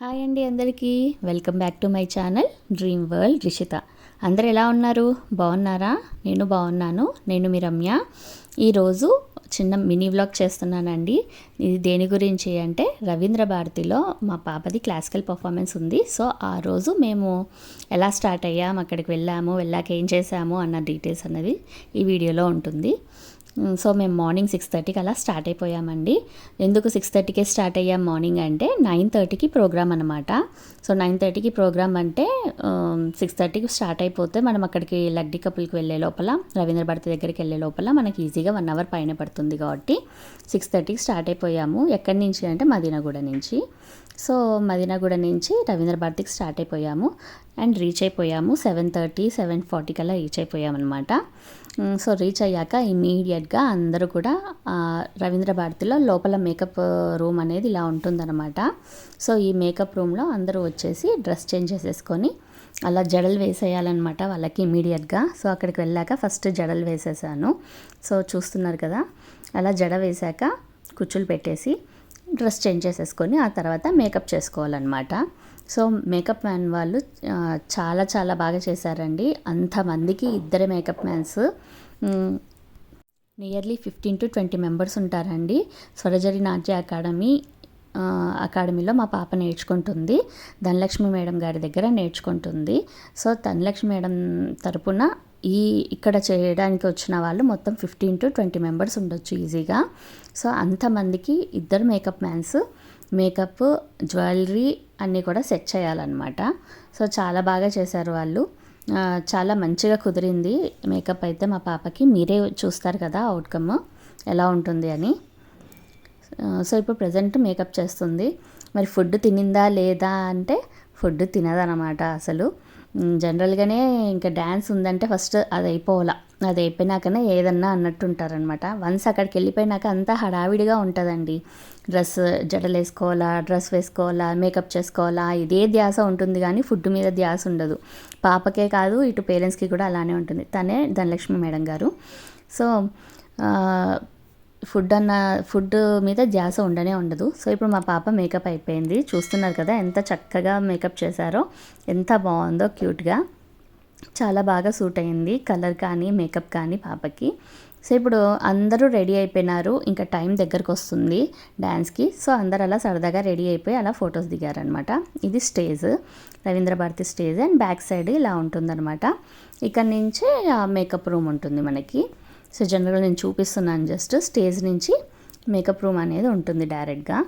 Hi అండి అందరికీ welcome back to my channel dream world Rishitha. అందరు ఎలా ఉన్నారు? బాగున్నారా? నేను బాగున్నాను. నేను మీ రమ్య. ఈరోజు చిన్న మినీ వ్లాగ్ చేస్తున్నానండి. ఇది దేని గురించి అంటే రవీంద్ర భారతిలో మా పాపది క్లాసికల్ పర్ఫార్మెన్స్ ఉంది. సో ఆ రోజు మేము ఎలా స్టార్ట్ అయ్యాము, అక్కడికి వెళ్ళాక ఏం చేసాము అన్న డీటెయిల్స్ అన్నది ఈ వీడియోలో ఉంటుంది. సో మేము మార్నింగ్ 6:30కి అలా స్టార్ట్ అయిపోయామండి. ఎందుకు 6:30కే స్టార్ట్ అయ్యాం మార్నింగ్ అంటే 9:30కి ప్రోగ్రామ్ అనమాట. సో 9:30కి ప్రోగ్రామ్ అంటే 6:30కి స్టార్ట్ అయిపోతే మనం అక్కడికి లడ్డీ కపుల్కి వెళ్ళే లోపల, రవీంద్ర భారతి దగ్గరికి వెళ్ళే లోపల మనకి ఈజీగా 1 అవర్ పైన పడుతుంది కాబట్టి 6:30కి స్టార్ట్ అయిపోయాము. ఎక్కడి నుంచి అంటే మదీనాగూడ నుంచి. సో మదీనాగూడ నుంచి రవీంద్ర భారతికి స్టార్ట్ అయిపోయాము అండ్ రీచ్ అయిపోయాము 7:30, 7:40 కల్లా రీచ్ అయిపోయామన్నమాట. సో రీచ్ అయ్యాక ఇమీడియట్గా అందరూ కూడా రవీంద్ర భారతిలో లోపల మేకప్ రూమ్ అనేది ఇలా ఉంటుందన్నమాట. సో ఈ మేకప్ రూమ్లో అందరూ వచ్చేసి డ్రెస్ చేంజ్ చేసేసుకొని అలా జడలు వేసేయాలన్నమాట వాళ్ళకి ఇమీడియట్గా. సో అక్కడికి వెళ్ళాక ఫస్ట్ జడలు వేసేసాను. సో చూస్తున్నారు కదా, అలా జడ వేశాక కుచ్చులు పెట్టేసి డ్రెస్ చేంజ్ చేసేసుకొని ఆ తర్వాత మేకప్ చేసుకోవాలన్నమాట. సో మేకప్ మ్యాన్ వాళ్ళు చాలా చాలా బాగా చేశారండి. అంతమందికి 2 makeup mans, nearly 15 to 20 members ఉంటారండి. స్వరజరి నాట్య అకాడమీలో మా పాప నేర్చుకుంటుంది. ధనలక్ష్మి మేడం గారి దగ్గర నేర్చుకుంటుంది. సో ధనలక్ష్మి మేడం తరపున ఇక్కడ చేయడానికి వచ్చిన వాళ్ళు మొత్తం 15 to 20 మెంబర్స్ ఉండొచ్చు ఈజీగా. సో అంతమందికి 2 మేకప్ మ్యాన్స్, మేకప్, జ్యువెలరీ అన్నీ కూడా సెట్ చేయాలన్నమాట. సో చాలా బాగా చేశారు వాళ్ళు. చాలా మంచిగా కుదిరింది మేకప్ అయితే మా పాపకి. మీరే చూస్తారు కదా అవుట్కమ్ ఎలా ఉంటుంది అని. సో ఇప్పుడు ప్రజెంట్ మేకప్ చేస్తుంది. మరి ఫుడ్ తినిందా లేదా అంటే ఫుడ్ తినదనమాట అసలు. జనరల్గానే ఇంకా డ్యాన్స్ ఉందంటే ఫస్ట్ అది అయిపోయినాకనే ఏదన్నా అన్నట్టు ఉంటారనమాట. వన్స్ అక్కడికి వెళ్ళిపోయినాక అంతా హడావిడిగా ఉంటుందండి. జడలు వేసుకోవాలా, డ్రెస్ వేసుకోవాలా, మేకప్ చేసుకోవాలా, ఇదే ధ్యాస ఉంటుంది కానీ ఫుడ్ మీద ధ్యాస ఉండదు. పాపకే కాదు, ఇటు పేరెంట్స్కి కూడా అలానే ఉంటుంది. తనే ధనలక్ష్మి మేడం గారు. సో ఫుడ్ మీద ధ్యాస ఉండదు. సో ఇప్పుడు మా పాప మేకప్ అయిపోయింది. చూస్తున్నారు కదా ఎంత చక్కగా మేకప్ చేశారో, ఎంత బాగుందో క్యూట్గా. చాలా బాగా సూట్ అయింది కలర్ కానీ మేకప్ కానీ పాపకి. సో ఇప్పుడు అందరూ రెడీ అయిపోయినారు. ఇంకా టైం దగ్గరకు వస్తుంది డ్యాన్స్కి. సో అందరు అలా సరదాగా రెడీ అయిపోయి అలా ఫొటోస్ దిగారనమాట. ఇది stage, Ravindra Bharathi stage and back side ఇలా ఉంటుందన్నమాట. ఇక్కడ నుంచి మేకప్ రూమ్ ఉంటుంది మనకి. సో జనరల్గా నేను చూపిస్తున్నాను జస్ట్. స్టేజ్ నుంచి మేకప్ రూమ్ అనేది ఉంటుంది డైరెక్ట్గా.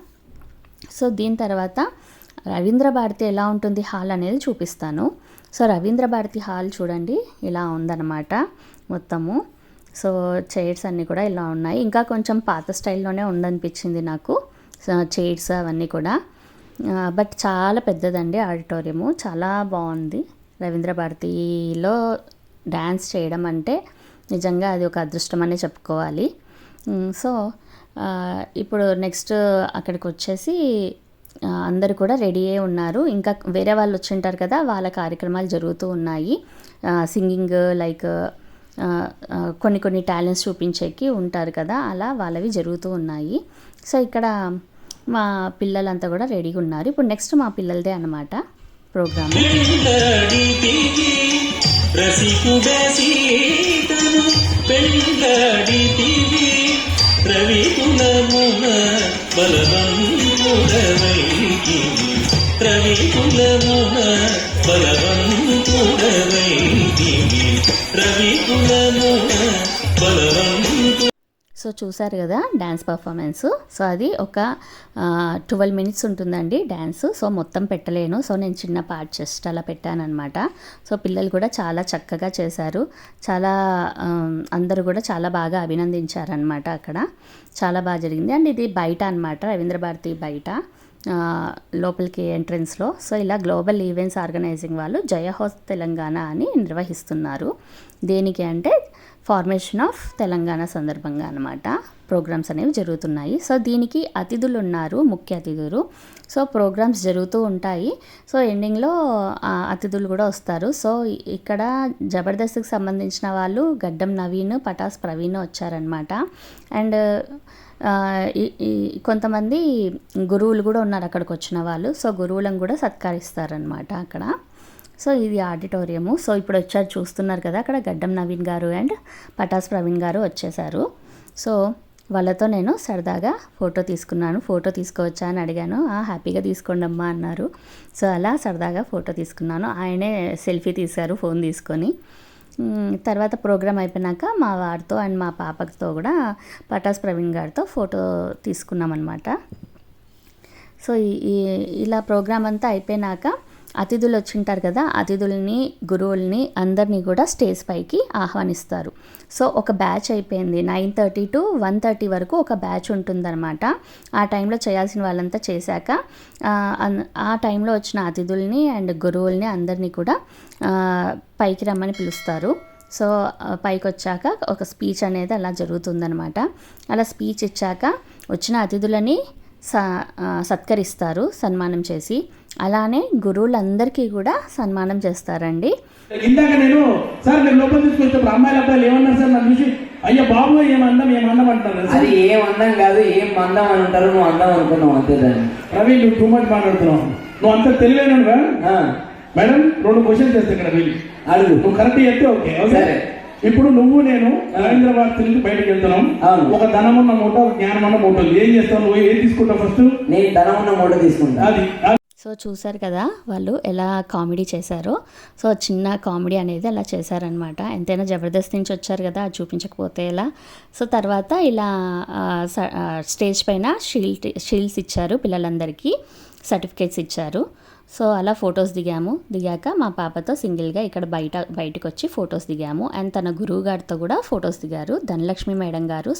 సో దీని తర్వాత రవీంద్ర భారతి ఎలా ఉంటుంది హాల్ అనేది చూపిస్తాను. సో రవీంద్ర భారతి హాల్ చూడండి ఇలా ఉందన్నమాట మొత్తము. సో చైర్స్ అన్నీ కూడా ఇలా ఉన్నాయి. ఇంకా కొంచెం పాత స్టైల్లోనే ఉందనిపించింది నాకు చైర్స్ అవన్నీ కూడా. బట్ చాలా పెద్దదండి ఆడిటోరియము, చాలా బాగుంది. రవీంద్ర భారతిలో డ్యాన్స్ చేయడం అంటే నిజంగా అది ఒక అదృష్టం అనే చెప్పుకోవాలి. సో ఇప్పుడు నెక్స్ట్ అక్కడికి వచ్చేసి అందరూ కూడా రెడీ అయ్యి ఉన్నారు. ఇంకా వేరే వాళ్ళు వచ్చింటారు కదా, వాళ్ళ కార్యక్రమాలు జరుగుతూ ఉన్నాయి. సింగింగ్ లైక్ కొన్ని టాలెంట్స్ చూపించేకి ఉంటారు కదా, అలా వాళ్ళవి జరుగుతూ ఉన్నాయి. సో ఇక్కడ మా పిల్లలంతా కూడా రెడీగా ఉన్నారు. ఇప్పుడు నెక్స్ట్ మా పిల్లలదే అన్నమాట ప్రోగ్రామ్. సో చూసారు కదా డ్యాన్స్ పర్ఫార్మెన్స్. సో అది ఒక 12 minutes ఉంటుందండి డ్యాన్స్. సో మొత్తం పెట్టలేను. సో నేను చిన్న పార్ట్ జస్ట్ అలా పెట్టానన్నమాట. సో పిల్లలు కూడా చాలా చక్కగా చేశారు. అందరూ కూడా చాలా బాగా అభినందించారనమాట. అక్కడ చాలా బాగా జరిగింది. అండ్ ఇది బయట అనమాట, రవీంద్ర భారతి బయట లోపలికి ఎంట్రన్స్లో. సో ఇలా గ్లోబల్ ఈవెంట్స్ ఆర్గనైజింగ్ వాళ్ళు జయ హోస్ తెలంగాణ అని నిర్వహిస్తున్నారు. దేనికి అంటే ఫార్మేషన్ ఆఫ్ తెలంగాణ సందర్భంగా అనమాట ప్రోగ్రామ్స్ అనేవి జరుగుతున్నాయి. సో దీనికి అతిథులు ఉన్నారు, ముఖ్య అతిథులు. సో ప్రోగ్రామ్స్ జరుగుతూ ఉంటాయి. సో ఎండింగ్లో అతిథులు కూడా వస్తారు. సో ఇక్కడ జబర్దస్త్కి సంబంధించిన వాళ్ళు గడ్డం నవీన్, పటాస్ ప్రవీణ్ వచ్చారనమాట. అండ్ కొంతమంది గురువులు కూడా ఉన్నారు అక్కడికి వచ్చిన వాళ్ళు. సో గురువులను కూడా సత్కరిస్తారనమాట అక్కడ. సో ఇది ఆడిటోరియము. సో ఇప్పుడు వచ్చారు, చూస్తున్నారు కదా, అక్కడ గడ్డం నవీన్ గారు అండ్ పటాస్ ప్రవీణ్ గారు వచ్చేసారు. సో వాళ్ళతో నేను సరదాగా ఫోటో తీసుకున్నాను. ఫోటో తీసుకోవచ్చా అని అడిగాను. హ్యాపీగా తీసుకోండి అమ్మా అన్నారు. సో అలా సరదాగా ఫోటో తీసుకున్నాను. ఆయనే సెల్ఫీ తీశారు ఫోన్ తీసుకొని. తర్వాత ప్రోగ్రామ్ అయిపోయినాక మా వారితో అండ్ మా పాపతో కూడా పటాస్ ప్రవీణ్ గారితో ఫోటో తీసుకున్నాం అనమాట. సో ఇలా ప్రోగ్రామ్ అంతా అయిపోయినాక అతిథులు వచ్చింటారు కదా, అతిథుల్ని గురువుల్ని అందరినీ కూడా స్టేజ్ పైకి ఆహ్వానిస్తారు. సో ఒక బ్యాచ్ అయిపోయింది. 9:30 to 1:30 వరకు ఒక బ్యాచ్ ఉంటుందన్నమాట. ఆ టైంలో చేయాల్సిన వాళ్ళంతా చేశాక ఆ టైంలో వచ్చిన అతిథుల్ని అండ్ గురువుల్ని అందరినీ కూడా పైకి రమ్మని పిలుస్తారు. సో పైకి వచ్చాక ఒక స్పీచ్ అనేది అలా జరుగుతుందనమాట. అలా స్పీచ్ ఇచ్చాక వచ్చిన అతిథులని సత్కరిస్తారు సన్మానం చేసి. అలానే గురువులందరికీ కూడా సన్మానం చేస్తారండి. ఇందాక నేను సార్ మీరు లోపల తీసుకొచ్చినప్పుడు అమ్మాయిల అబ్బాయిలు ఏమన్నారు సార్ నన్ను చూసి, అయ్యో బాబు ఏమన్నా అంటారు. అది ఏం అందం కాదు, ఏం అందం అని అంటారు. నువ్వు అందం అనుకున్నావు అంతే. దాన్ని రవి నువ్వు టూ మచ్ మాట్లాడుతున్నావు. నువ్వు అంత తెలియలేనుగా. మేడం 2 క్వశ్చన్స్ చేస్తా ఇక్కడ వీళ్ళు అడుగు. నువ్వు కరెక్ట్ చెప్తే ఓకే. సరే, ఇప్పుడు నువ్వు నేను రవీంద్ర భారతి నుంచి బయటకు వెళ్తున్నాం. ఒక ధనమున్న మూట, ఒక జ్ఞానమున్న మూట. ఏం చేస్తావు నువ్వు? ఏం తీసుకుంటావు? ఫస్ట్ నేను ధనమున్న మూట తీసుకుంటా. అది సో చూసారు కదా వాళ్ళు ఎలా కామెడీ చేశారో. సో చిన్న కామెడీ అనేది అలా చేశారనమాట. ఎంతైనా జబర్దస్త్ నుంచి వచ్చారు కదా, అది చూపించకపోతే ఎలా. సో తర్వాత ఇలా స్టేజ్ పైన షీల్డ్స్ ఇచ్చారు పిల్లలందరికీ, సర్టిఫికేట్స్ ఇచ్చారు. సో అలా ఫొటోస్ దిగాక మా పాపతో సింగిల్గా ఇక్కడ బయటకు వచ్చి ఫొటోస్ దిగాము. అండ్ తన గురువు గారితో కూడా ఫొటోస్ దిగారు. ధనలక్ష్మి మేడం గారు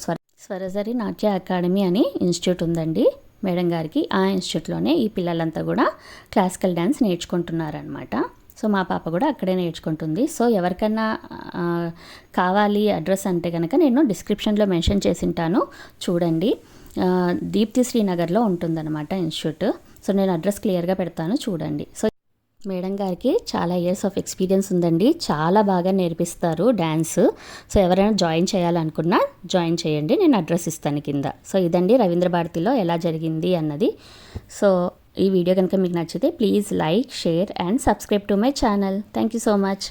స్వరజరి నాట్య అకాడమీ అని ఇన్స్టిట్యూట్ ఉందండి మేడం గారికి. ఆ ఇన్స్టిట్యూట్లోనే ఈ పిల్లలంతా కూడా క్లాసికల్ డ్యాన్స్ నేర్చుకుంటున్నారనమాట. సో మా పాప కూడా అక్కడే నేర్చుకుంటుంది. సో ఎవరికన్నా కావాలి అడ్రస్ అంటే కనుక నేను డిస్క్రిప్షన్లో మెన్షన్ చేసింటాను, చూడండి. దీప్తి శ్రీనగర్లో ఉంటుందన్నమాట ఇన్స్టిట్యూట్. సో నేను అడ్రస్ క్లియర్గా పెడతాను, చూడండి. సో మేడం గారికి చాలా ఇయర్స్ ఆఫ్ ఎక్స్పీరియన్స్ ఉందండి. చాలా బాగా నేర్పిస్తారు డ్యాన్స్. సో ఎవరైనా జాయిన్ చేయాలనుకున్నా జాయిన్ చేయండి, నేను అడ్రస్ ఇస్తాను కింద. సో ఇదండి రవీంద్ర భారతిలో ఎలా జరిగింది అన్నది. సో ఈ వీడియో కనుక మీకు నచ్చితే please like, share and subscribe to my channel. Thank you so much.